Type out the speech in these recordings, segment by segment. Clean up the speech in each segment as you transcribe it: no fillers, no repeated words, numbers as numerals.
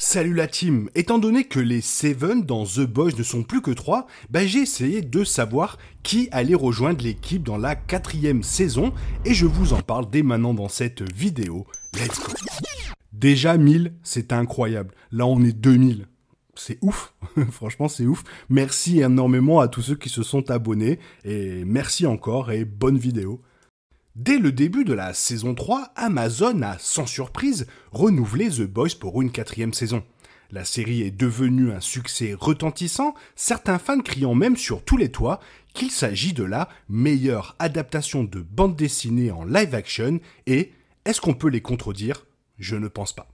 Salut la team, étant donné que les Seven dans The Boys ne sont plus que 3, j'ai essayé de savoir qui allait rejoindre l'équipe dans la 4e saison et je vous en parle dès maintenant dans cette vidéo. Let's go. Déjà 1000, c'est incroyable, là on est 2000. C'est ouf, franchement c'est ouf. Merci énormément à tous ceux qui se sont abonnés et merci encore et bonne vidéo. Dès le début de la saison 3, Amazon a, sans surprise, renouvelé The Boys pour une 4e saison. La série est devenue un succès retentissant, certains fans criant même sur tous les toits qu'il s'agit de la meilleure adaptation de bande dessinée en live action et, est-ce qu'on peut les contredire? Je ne pense pas.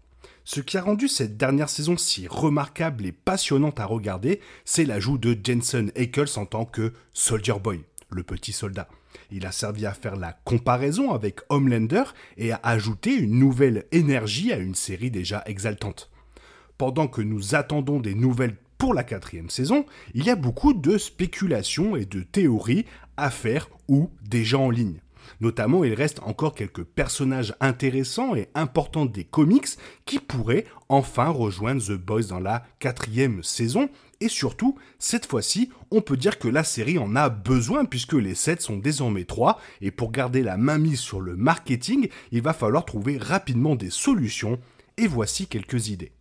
Ce qui a rendu cette dernière saison si remarquable et passionnante à regarder, c'est l'ajout de Jensen Ackles en tant que Soldier Boy, le petit soldat. Il a servi à faire la comparaison avec Homelander et à ajouter une nouvelle énergie à une série déjà exaltante. Pendant que nous attendons des nouvelles pour la 4e saison, il y a beaucoup de spéculations et de théories à faire ou déjà en ligne. Notamment, il reste encore quelques personnages intéressants et importants des comics qui pourraient enfin rejoindre The Boys dans la 4e saison. Et surtout, cette fois-ci, on peut dire que la série en a besoin puisque les sets sont désormais 3 et pour garder la mainmise sur le marketing, il va falloir trouver rapidement des solutions et voici quelques idées.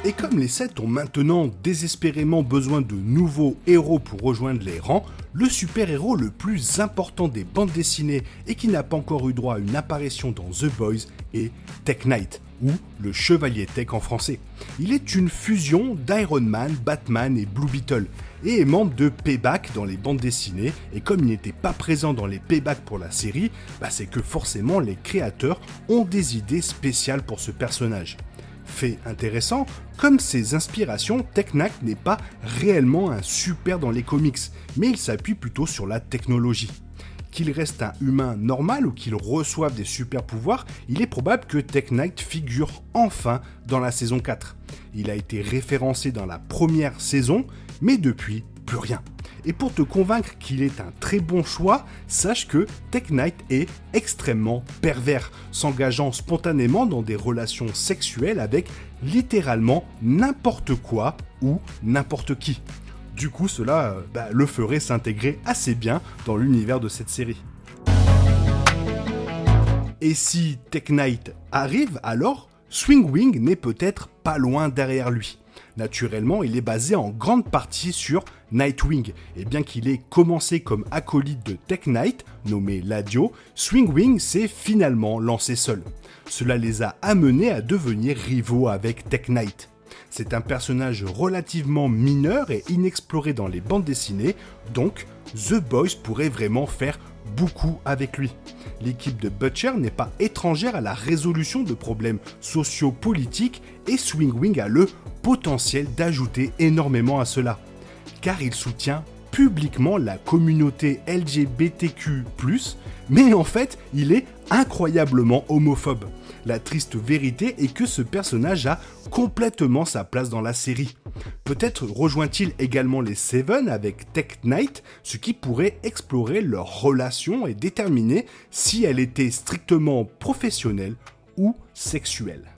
Et comme les sets ont maintenant désespérément besoin de nouveaux héros pour rejoindre les rangs, le super-héros le plus important des bandes dessinées et qui n'a pas encore eu droit à une apparition dans The Boys est Tek Knight, ou le Chevalier Tech en français. Il est une fusion d'Iron Man, Batman et Blue Beetle, et est membre de Payback dans les bandes dessinées, et comme il n'était pas présent dans les Payback pour la série, c'est que forcément les créateurs ont des idées spéciales pour ce personnage. Fait intéressant, comme ses inspirations, Tek Knight n'est pas réellement un super dans les comics, mais il s'appuie plutôt sur la technologie. Qu'il reste un humain normal ou qu'il reçoive des super pouvoirs, il est probable que Tek Knight figure enfin dans la saison 4. Il a été référencé dans la première saison, mais depuis, plus rien. Et pour te convaincre qu'il est un très bon choix, sache que Tek Knight est extrêmement pervers, s'engageant spontanément dans des relations sexuelles avec littéralement n'importe quoi ou n'importe qui. Du coup, cela le ferait s'intégrer assez bien dans l'univers de cette série. Et si Tek Knight arrive, alors Swingwing n'est peut-être pas loin derrière lui. Naturellement, il est basé en grande partie sur Nightwing, et bien qu'il ait commencé comme acolyte de Tek Knight, nommé Ladio, Swingwing s'est finalement lancé seul. Cela les a amenés à devenir rivaux avec Tek Knight. C'est un personnage relativement mineur et inexploré dans les bandes dessinées, donc The Boys pourrait vraiment faire beaucoup avec lui. L'équipe de Butcher n'est pas étrangère à la résolution de problèmes socio-politiques et Swingwing a le potentiel d'ajouter énormément à cela, car il soutient publiquement la communauté LGBTQ+, mais en fait, il est incroyablement homophobe. La triste vérité est que ce personnage a complètement sa place dans la série. Peut-être rejoint-il également les Seven avec Tek Knight, ce qui pourrait explorer leur relation et déterminer si elle était strictement professionnelle ou sexuelle.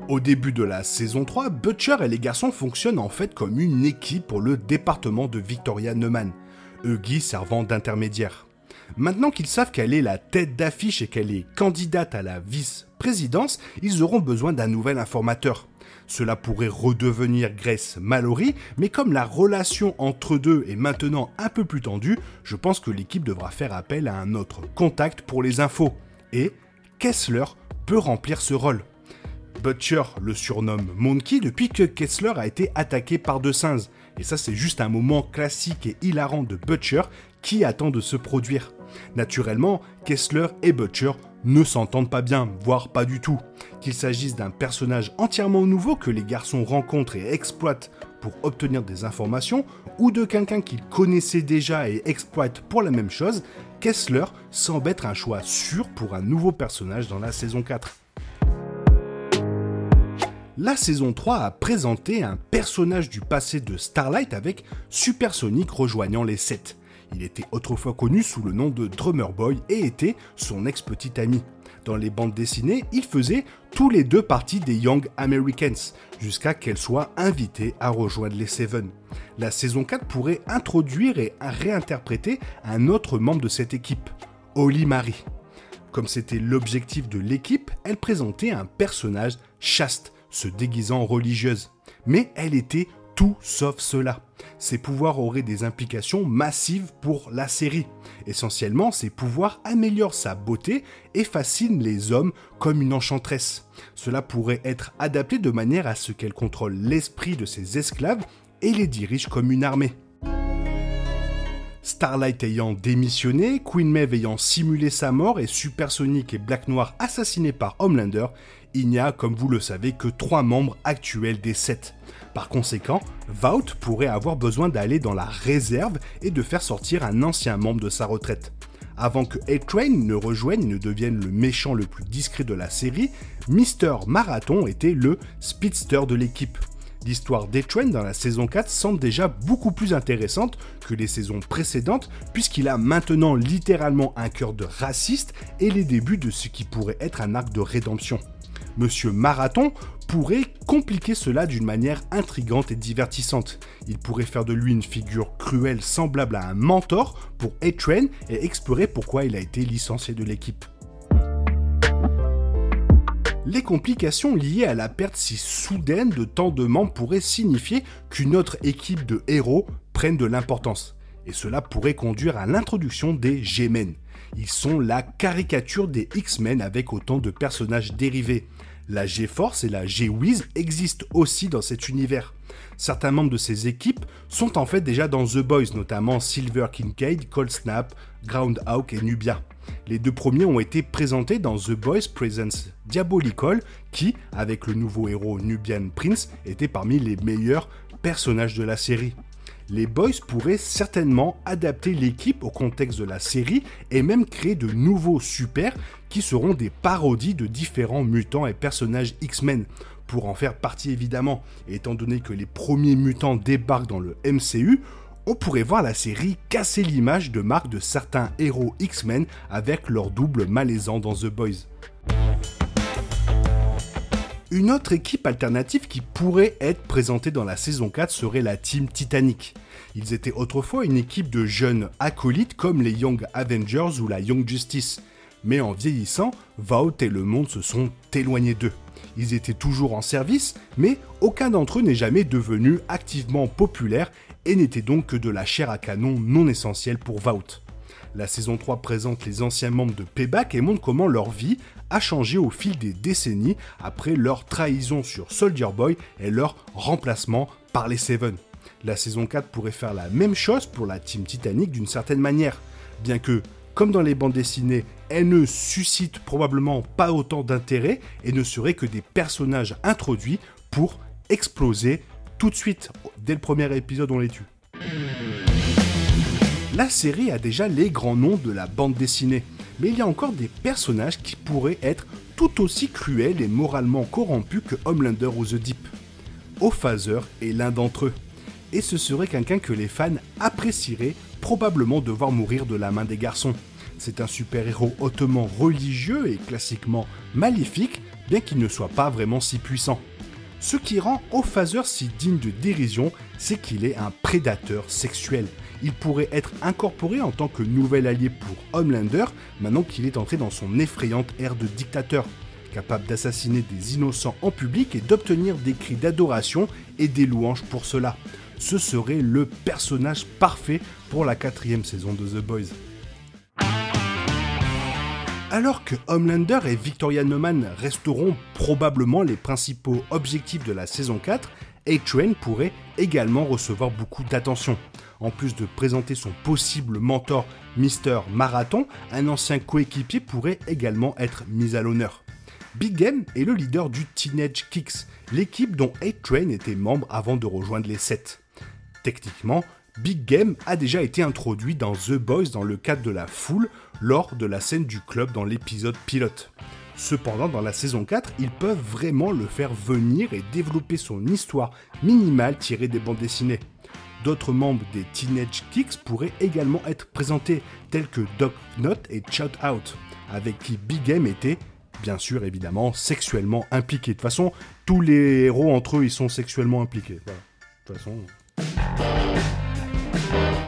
Au début de la saison 3, Butcher et les garçons fonctionnent en fait comme une équipe pour le département de Victoria Neumann, Huggy servant d'intermédiaire. Maintenant qu'ils savent qu'elle est la tête d'affiche et qu'elle est candidate à la vice-présidence, ils auront besoin d'un nouvel informateur. Cela pourrait redevenir Grace Mallory, mais comme la relation entre deux est maintenant un peu plus tendue, je pense que l'équipe devra faire appel à un autre contact pour les infos. Et Kessler peut remplir ce rôle. Butcher le surnomme Monkey depuis que Kessler a été attaqué par deux singes. Et ça, c'est juste un moment classique et hilarant de Butcher qui attend de se produire. Naturellement, Kessler et Butcher ne s'entendent pas bien, voire pas du tout. Qu'il s'agisse d'un personnage entièrement nouveau que les garçons rencontrent et exploitent pour obtenir des informations, ou de quelqu'un qu'ils connaissaient déjà et exploitent pour la même chose, Kessler semble être un choix sûr pour un nouveau personnage dans la saison 4. La saison 3 a présenté un personnage du passé de Starlight avec Supersonic rejoignant les 7. Il était autrefois connu sous le nom de Drummer Boy et était son ex-petit ami. Dans les bandes dessinées, ils faisaient tous les deux partie des Young Americans, jusqu'à qu'elles soient invitées à rejoindre les Seven. La saison 4 pourrait introduire et réinterpréter un autre membre de cette équipe, Holly Marie. Comme c'était l'objectif de l'équipe, elle présentait un personnage chaste, se déguisant en religieuse. Mais elle était tout sauf cela. Ses pouvoirs auraient des implications massives pour la série. Essentiellement, ses pouvoirs améliorent sa beauté et fascinent les hommes comme une enchanteresse. Cela pourrait être adapté de manière à ce qu'elle contrôle l'esprit de ses esclaves et les dirige comme une armée. Starlight ayant démissionné, Queen Maeve ayant simulé sa mort et Supersonic et Black Noir assassinés par Homelander, il n'y a, comme vous le savez, que 3 membres actuels des 7. Par conséquent, Vought pourrait avoir besoin d'aller dans la réserve et de faire sortir un ancien membre de sa retraite. Avant que A-Train ne rejoigne et ne devienne le méchant le plus discret de la série, Mr. Marathon était le speedster de l'équipe. L'histoire d'A-Train dans la saison 4 semble déjà beaucoup plus intéressante que les saisons précédentes puisqu'il a maintenant littéralement un cœur de raciste et les débuts de ce qui pourrait être un arc de rédemption. Monsieur Marathon pourrait compliquer cela d'une manière intrigante et divertissante. Il pourrait faire de lui une figure cruelle semblable à un mentor pour A-Train et explorer pourquoi il a été licencié de l'équipe. Les complications liées à la perte si soudaine de tant de membres pourraient signifier qu'une autre équipe de héros prenne de l'importance. Et cela pourrait conduire à l'introduction des G-Men. Ils sont la caricature des X-Men avec autant de personnages dérivés. La G-Force et la G-Wiz existent aussi dans cet univers. Certains membres de ces équipes sont en fait déjà dans The Boys, notamment Silver Kincaid, Cold Snap, Groundhawk et Nubia. Les 2 premiers ont été présentés dans The Boys Presents Diabolical, qui, avec le nouveau héros Nubian Prince, était parmi les meilleurs personnages de la série. Les Boys pourraient certainement adapter l'équipe au contexte de la série et même créer de nouveaux super qui seront des parodies de différents mutants et personnages X-Men. Pour en faire partie évidemment, et étant donné que les premiers mutants débarquent dans le MCU, on pourrait voir la série casser l'image de marque de certains héros X-Men avec leur double malaisant dans The Boys. Une autre équipe alternative qui pourrait être présentée dans la saison 4 serait la Team Titanic. Ils étaient autrefois une équipe de jeunes acolytes comme les Young Avengers ou la Young Justice. Mais en vieillissant, Vought et le monde se sont éloignés d'eux. Ils étaient toujours en service, mais aucun d'entre eux n'est jamais devenu activement populaire et n'était donc que de la chair à canon non essentielle pour Vought. La saison 3 présente les anciens membres de Payback et montre comment leur vie a changé au fil des décennies après leur trahison sur Soldier Boy et leur remplacement par les Seven. La saison 4 pourrait faire la même chose pour la Team Titanic d'une certaine manière, bien que, comme dans les bandes dessinées, elle ne suscite probablement pas autant d'intérêt et ne serait que des personnages introduits pour exploser tout de suite. Dès le premier épisode, on les tue. La série a déjà les grands noms de la bande dessinée, mais il y a encore des personnages qui pourraient être tout aussi cruels et moralement corrompus que Homelander ou The Deep. Ophaser est l'un d'entre eux, et ce serait quelqu'un que les fans apprécieraient probablement de voir mourir de la main des garçons. C'est un super-héros hautement religieux et classiquement maléfique, bien qu'il ne soit pas vraiment si puissant. Ce qui rend Ophaser si digne de dérision, c'est qu'il est un prédateur sexuel. Il pourrait être incorporé en tant que nouvel allié pour Homelander, maintenant qu'il est entré dans son effrayante ère de dictateur, capable d'assassiner des innocents en public et d'obtenir des cris d'adoration et des louanges pour cela. Ce serait le personnage parfait pour la 4e saison de The Boys. Alors que Homelander et Victoria Neuman resteront probablement les principaux objectifs de la saison 4, A-Train pourrait également recevoir beaucoup d'attention. En plus de présenter son possible mentor Mr. Marathon, un ancien coéquipier pourrait également être mis à l'honneur. Big Game est le leader du Teenage Kicks, l'équipe dont A-Train était membre avant de rejoindre les 7. Techniquement, Big Game a déjà été introduit dans The Boys dans le cadre de la foule lors de la scène du club dans l'épisode pilote. Cependant, dans la saison 4, ils peuvent vraiment le faire venir et développer son histoire minimale tirée des bandes dessinées. D'autres membres des Teenage Kicks pourraient également être présentés, tels que Doc Knot et Shout Out, avec qui Big Game était bien sûr, évidemment, sexuellement impliqués. De toute façon, tous les héros entre eux, ils sont sexuellement impliqués. Voilà. De toute façon...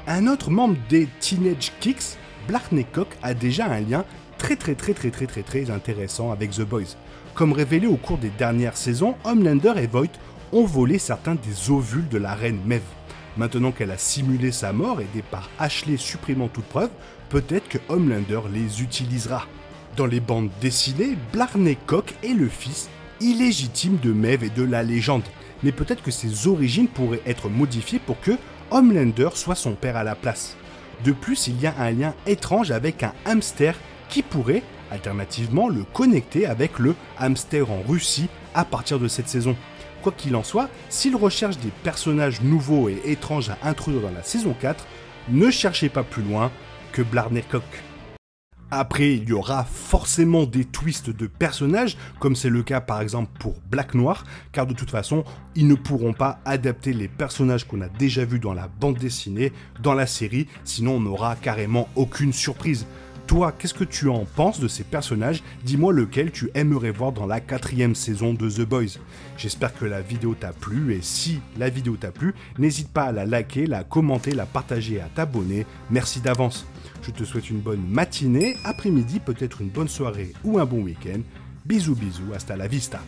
Un autre membre des Teenage Kicks, Blarney Cock, a déjà un lien très intéressant avec The Boys. Comme révélé au cours des dernières saisons, Homelander et Vought ont volé certains des ovules de la reine Maeve. Maintenant qu'elle a simulé sa mort aidée par Ashley supprimant toute preuve, peut-être que Homelander les utilisera. Dans les bandes dessinées, Blarney Cock est le fils illégitime de Maeve et de la légende, mais peut-être que ses origines pourraient être modifiées pour que Homelander soit son père à la place. De plus, il y a un lien étrange avec un hamster qui pourrait, alternativement, le connecter avec le hamster en Russie à partir de cette saison. Quoi qu'il en soit, s'il recherche des personnages nouveaux et étranges à introduire dans la saison 4, ne cherchez pas plus loin que Blarney Cock. Après, il y aura forcément des twists de personnages, comme c'est le cas par exemple pour Black Noir, car de toute façon, ils ne pourront pas adapter les personnages qu'on a déjà vus dans la bande dessinée, dans la série, sinon on n'aura carrément aucune surprise. Toi, qu'est-ce que tu en penses de ces personnages? Dis-moi lequel tu aimerais voir dans la 4e saison de The Boys. J'espère que la vidéo t'a plu, et si la vidéo t'a plu, n'hésite pas à la liker, la commenter, la partager et à t'abonner. Merci d'avance. Je te souhaite une bonne matinée, après-midi, peut-être une bonne soirée ou un bon week-end. Bisous bisous, hasta la vista.